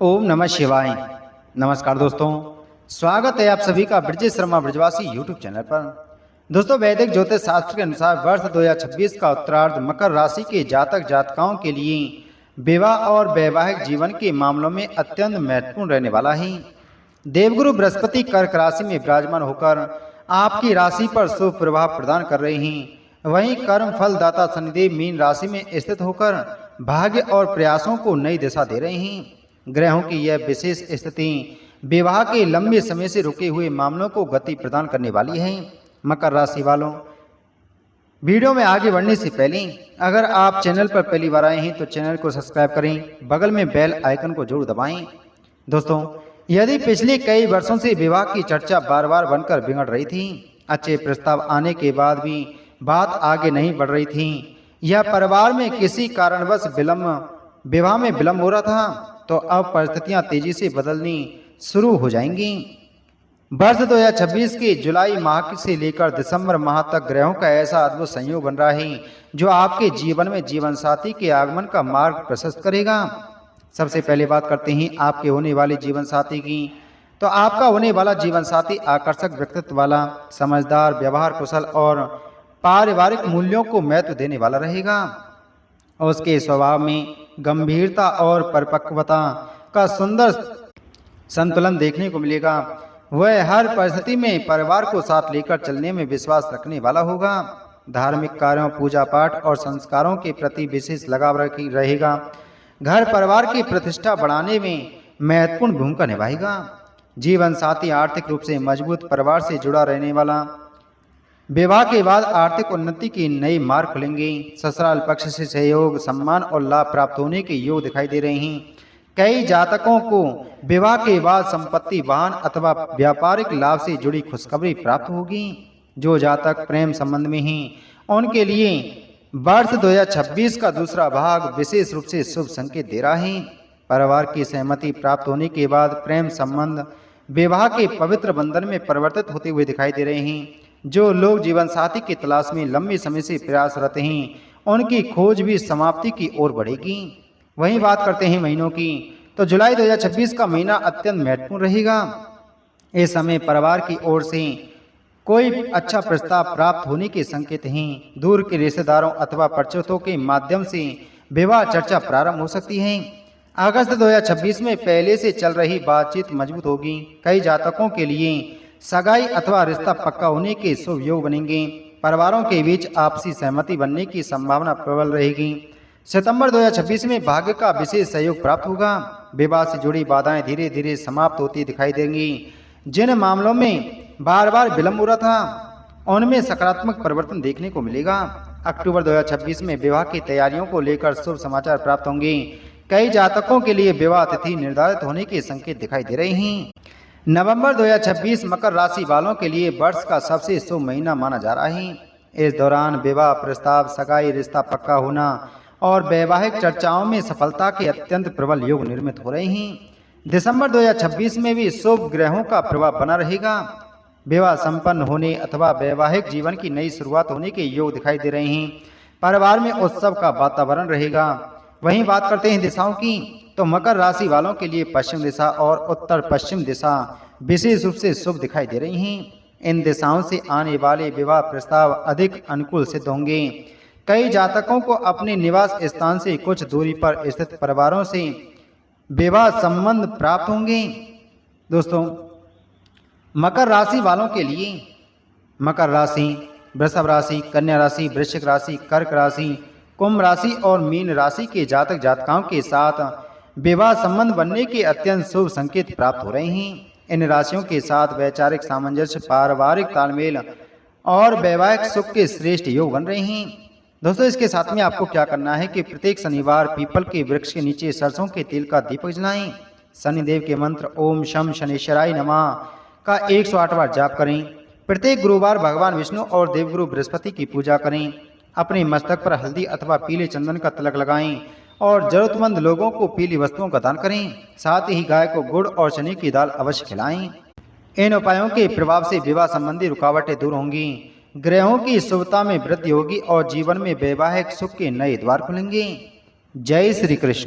ओम नमः शिवाय। नमस्कार दोस्तों, स्वागत है आप सभी का ब्रजेश शर्मा ब्रजवासी यूट्यूब चैनल पर। दोस्तों, वैदिक ज्योतिष शास्त्र के अनुसार वर्ष 2026 का उत्तरार्ध मकर राशि के जातक जातिकाओं के लिए विवाह और वैवाहिक जीवन के मामलों में अत्यंत महत्वपूर्ण रहने वाला है। देवगुरु बृहस्पति कर्क राशि में विराजमान होकर आपकी राशि पर शुभ प्रभाव प्रदान कर रहे हैं। वहीं कर्म फलदाता शनिदेव मीन राशि में स्थित होकर भाग्य और प्रयासों को नई दिशा दे रहे हैं। ग्रहों की यह विशेष स्थिति विवाह के लंबे समय से रुके हुए मामलों को गति प्रदान करने वाली है। मकर राशि वालों, वीडियो में आगे बढ़ने से पहले अगर आप चैनल पर पहली बार आए हैं तो चैनल को सब्सक्राइब करें, बगल में बेल आइकन को जरूर दबाएं। दोस्तों, यदि पिछले कई वर्षों से विवाह की चर्चा बार बार बनकर बिगड़ रही थी, अच्छे प्रस्ताव आने के बाद भी बात आगे नहीं बढ़ रही थी, या परिवार में किसी कारणवश विवाह में विलंब हो रहा था, तो अब परिस्थितियां तेजी से बदलनी शुरू हो जाएंगी। वर्ष 2026 के जुलाई माह से लेकर दिसंबर माह तक ग्रहों का ऐसा अद्भुत संयोग बन रहा है जो आपके जीवन में जीवन साथी के आगमन का मार्ग प्रशस्त करेगा। सबसे पहले बात करते हैं आपके होने वाले जीवन साथी की। तो आपका होने वाला जीवन साथी आकर्षक व्यक्तित्व वाला, समझदार, व्यवहार कुशल और पारिवारिक मूल्यों को महत्व देने वाला रहेगा। और उसके स्वभाव में गंभीरता और परिपक्वता का सुंदर संतुलन देखने को मिलेगा। वह हर परिस्थिति में परिवार को साथ लेकर चलने में विश्वास रखने वाला होगा। धार्मिक कार्यों, पूजा पाठ और संस्कारों के प्रति विशेष लगाव रहेगा। घर परिवार की प्रतिष्ठा बढ़ाने में महत्वपूर्ण भूमिका निभाएगा। जीवन साथी आर्थिक रूप से मजबूत, परिवार से जुड़ा रहने वाला। विवाह के बाद आर्थिक उन्नति के नए मार्ग खुलेंगे। ससुराल पक्ष से सहयोग, सम्मान और लाभ प्राप्त होने के योग दिखाई दे रहे हैं। कई जातकों को विवाह के बाद संपत्ति, वाहन अथवा व्यापारिक लाभ से जुड़ी खुशखबरी प्राप्त होगी। जो जातक प्रेम संबंध में हैं उनके लिए वर्ष 2026 का दूसरा भाग विशेष रूप से शुभ संकेत दे रहा है। परिवार की सहमति प्राप्त होने के बाद प्रेम संबंध विवाह के पवित्र बंधन में परिवर्तित होते हुए दिखाई दे रहे हैं। जो लोग जीवन साथी की तलाश में लंबे समय से प्रयासरत हैं उनकी खोज भी समाप्ति की ओर बढ़ेगी। वहीं बात करते हैं महीनों की, तो जुलाई 2026 का महीना अत्यंत महत्वपूर्ण रहेगा। इस समय परिवार की ओर से कोई अच्छा प्रस्ताव प्राप्त होने के संकेत हैं। दूर के रिश्तेदारों अथवा परिचितों के माध्यम से विवाह चर्चा प्रारंभ हो सकती है। अगस्त 2026 में पहले से चल रही बातचीत मजबूत होगी। कई जातकों के लिए सगाई अथवा रिश्ता पक्का होने के शुभ योग बनेंगे। परिवारों के बीच आपसी सहमति बनने की संभावना प्रबल रहेगी। सितंबर 2026 में भाग्य का विशेष सहयोग प्राप्त होगा। विवाह से जुड़ी बाधाएं धीरे धीरे समाप्त होती दिखाई देंगी। जिन मामलों में बार बार विलंब हो रहा था उनमें सकारात्मक परिवर्तन देखने को मिलेगा। अक्टूबर 2026 में विवाह की तैयारियों को लेकर शुभ समाचार प्राप्त होंगे। कई जातकों के लिए विवाह तिथि निर्धारित होने के संकेत दिखाई दे रहे हैं। नवंबर 2026 मकर राशि वालों के लिए वर्ष का सबसे शुभ महीना माना जा रहा है। इस दौरान विवाह प्रस्ताव, सगाई, रिश्ता पक्का होना और वैवाहिक चर्चाओं में सफलता के अत्यंत प्रबल योग निर्मित हो रहे हैं। दिसंबर 2026 में भी शुभ ग्रहों का प्रभाव बना रहेगा। विवाह संपन्न होने अथवा वैवाहिक जीवन की नई शुरुआत होने के योग दिखाई दे रहे हैं। परिवार में उत्सव का वातावरण रहेगा। वहीं बात करते हैं दिशाओं की, तो मकर राशि वालों के लिए पश्चिम दिशा और उत्तर पश्चिम दिशा विशेष रूप से शुभ दिखाई दे रही हैं। इन दिशाओं से आने वाले विवाह प्रस्ताव अधिक अनुकूल सिद्ध होंगे। कई जातकों को अपने निवास स्थान से कुछ दूरी पर स्थित परिवारों से विवाह संबंध प्राप्त होंगे। दोस्तों, मकर राशि वालों के लिए मकर राशि, वृषभ राशि, कन्या राशि, वृश्चिक राशि, कर्क राशि, कुंभ राशि और मीन राशि के जातक जातिकाओं के साथ विवाह संबंध बनने के अत्यंत शुभ संकेत प्राप्त हो रहे हैं। इन राशियों के साथ वैचारिक सामंजस्य, पारिवारिक तालमेल और वैवाहिक सुख के श्रेष्ठ योग बन रहे हैं। दोस्तों, इसके साथ में आपको क्या करना है कि प्रत्येक शनिवार पीपल के वृक्ष के नीचे सरसों के तेल का दीपक जलाएं। शनिदेव के मंत्र ओम शम शनेश्वराय नमः का 108 बार जाप करें। प्रत्येक गुरुवार भगवान विष्णु और देवगुरु बृहस्पति की पूजा करें। अपने मस्तक पर हल्दी अथवा पीले चंदन का तिलक लगाएं और जरूरतमंद लोगों को पीली वस्तुओं का दान करें। साथ ही गाय को गुड़ और चने की दाल अवश्य खिलाएं। इन उपायों के प्रभाव से विवाह संबंधी रुकावटें दूर होंगी। ग्रहों की शुभता में वृद्धि होगी और जीवन में वैवाहिक सुख के नए द्वार खुलेंगे। जय श्री कृष्ण।